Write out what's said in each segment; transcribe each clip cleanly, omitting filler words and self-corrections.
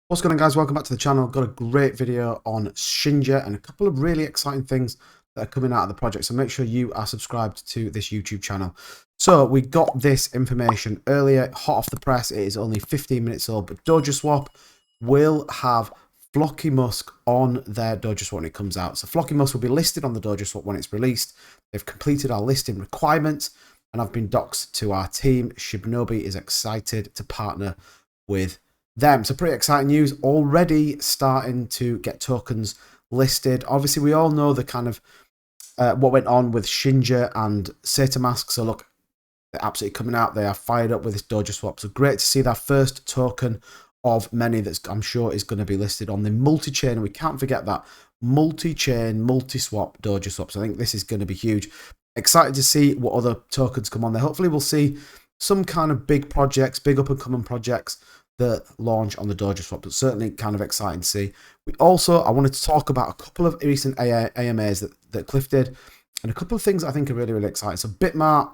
What's going on, guys? Welcome back to the channel. Got a great video on Shinja and a couple of really exciting things that are coming out of the project, so make sure you are subscribed to this YouTube channel. So we got this information earlier, hot off the press. It is only 15 minutes old, but Dojoswap will have Flocky Musk on their Dojoswap when it comes out. So Flocky Musk will be listed on the Dojoswap when it's released. They've completed our listing requirements and I've been doxed to our team. Shibnobi is excited to partner with them. So pretty exciting news, already starting to get tokens listed. Obviously, we all know the kind of what went on with Shinja and Satamask. So look, they're absolutely coming out. They are fired up with this Dojoswap. So great to see that first token of many that's I'm sure is going to be listed on the multi-chain. And we can't forget that multi-chain, multi-swap Dojoswap. So I think this is going to be huge. Excited to see what other tokens come on there. Hopefully we'll see some kind of big projects, big up and coming projects that launch on the Dojoswap, but certainly kind of exciting to see. I wanted to talk about a couple of recent AMAs that Cliff did, and a couple of things I think are really, really exciting. So Bitmart,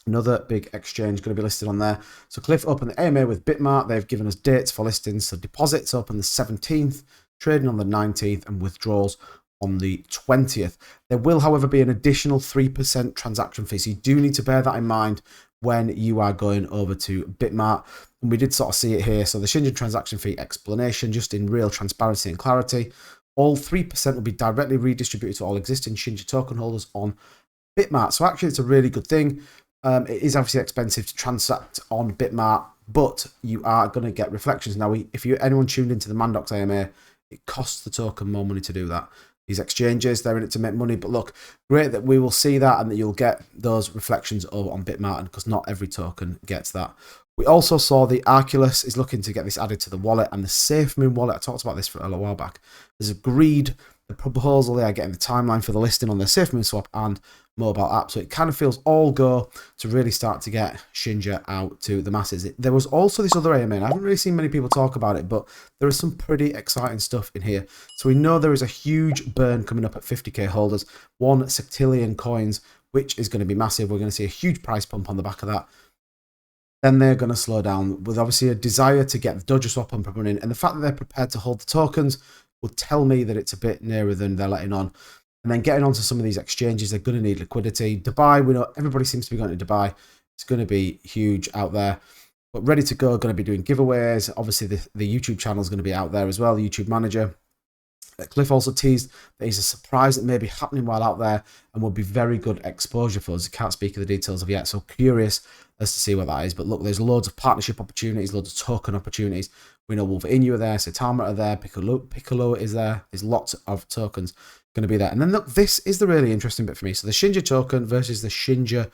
another big exchange, going to be listed on there. So Cliff opened the AMA with Bitmart. They've given us dates for listings. So deposits open the 17th, trading on the 19th, and withdrawals on the 20th. There will, however, be an additional 3% transaction fee. So you do need to bear that in mind when you are going over to Bitmart. And we did sort of see it here. So the Shinja transaction fee explanation, just in real transparency and clarity. All 3% will be directly redistributed to all existing Shinja token holders on Bitmart. So actually, it's a really good thing. It is obviously expensive to transact on Bitmart, but you are going to get reflections. Now, if anyone tuned into the Mandox AMA, it costs the token more money to do that. These exchanges, they're in it to make money, but look, great that we will see that and that you'll get those reflections over on Bitmart, because not every token gets that. We also saw the Arculus is looking to get this added to the wallet, and the SafeMoon wallet, I talked about this for a while back, has agreed the proposal. They are getting the timeline for the listing on the SafeMoon swap and mobile app. So it kind of feels all go to really start to get Shinja out to the masses. There was also this other AMA, and I haven't really seen many people talk about it, but there is some pretty exciting stuff in here. So we know there is a huge burn coming up at 50k holders, 1 sextillion coins, which is going to be massive. We're going to see a huge price pump on the back of that. Then they're going to slow down with obviously a desire to get the Dojoswap up and running, and the fact that they're prepared to hold the tokens will tell me that it's a bit nearer than they're letting on. And then getting onto some of these exchanges, they're going to need liquidity. Dubai, we know everybody seems to be going to Dubai. It's going to be huge out there. But ready to go, going to be doing giveaways. Obviously, the YouTube channel is going to be out there as well, the YouTube manager. Cliff also teased that he's a surprise that may be happening while out there and will be very good exposure for us. He can't speak of the details of yet, so curious as to see what that is. But look, there's loads of partnership opportunities, loads of token opportunities. We know Wolf Inu are there, Saitama are there, Piccolo is there. There's lots of tokens going to be there. And then look, this is the really interesting bit for me. So the Shinja token versus the Shinja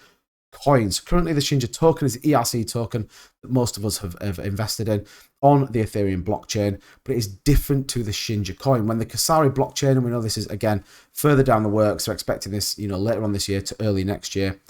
coins. Currently, the Shinja token is the ERC token that most of us have invested in on the Ethereum blockchain, but it is different to the Shinja coin. When the Kasari blockchain, and we know this is again further down the works, they're expecting this, later on this year to early next year.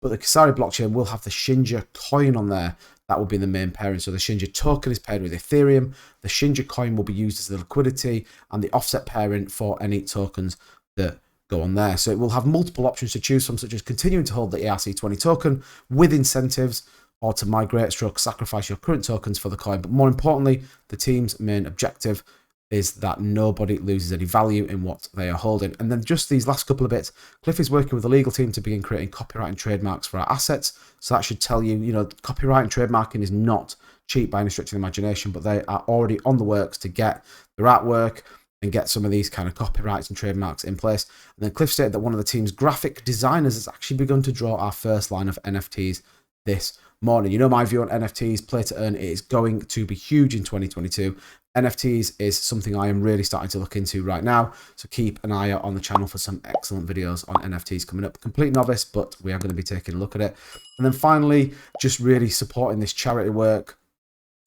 But the Kasari blockchain will have the Shinja coin on there. That will be the main pairing. So the Shinja token is paired with Ethereum. The Shinja coin will be used as the liquidity and the offset pairing for any tokens that go on there. So it will have multiple options to choose from, such as continuing to hold the ERC20 token with incentives, or to migrate stroke sacrifice your current tokens for the coin. But more importantly, the team's main objective is that nobody loses any value in what they are holding. And then just these last couple of bits, Cliff is working with the legal team to begin creating copyright and trademarks for our assets. So that should tell you, copyright and trademarking is not cheap by any stretch of the imagination, but they are already on the works to get their artwork and get some of these kind of copyrights and trademarks in place. And then Cliff stated that one of the team's graphic designers has actually begun to draw our first line of NFTs this morning. You know my view on NFTs, play to earn. It is going to be huge in 2022. NFTs is something I am really starting to look into right now. So keep an eye out on the channel for some excellent videos on NFTs coming up. Complete novice, but we are going to be taking a look at it. And then finally, just really supporting this charity work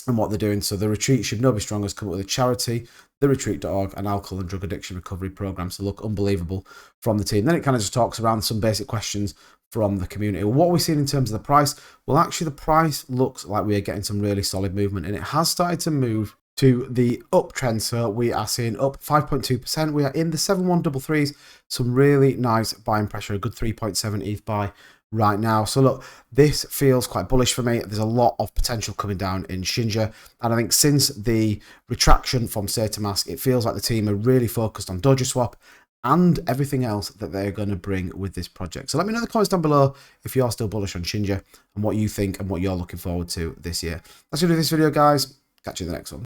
and what they're doing. So the Retreat Shibnobi Strong has come up with a charity, theretreat.org, an alcohol and drug addiction recovery program. So look, unbelievable from the team. Then it kind of just talks around some basic questions from the community. What are we seeing in terms of the price? Well, actually the price looks like we are getting some really solid movement, and it has started to move to the uptrend. So we are seeing up 5.2%. We are in the 7133s. Some really nice buying pressure, a good 3.7 ETH buy right now. So look, this feels quite bullish for me. There's a lot of potential coming down in Shinja, and I think since the retraction from SataMask, it feels like the team are really focused on Dojoswap and everything else that they're going to bring with this project. So let me know in the comments down below if you are still bullish on Shinja and what you think and what you're looking forward to this year. That's going to do this video, guys. Catch you in the next one.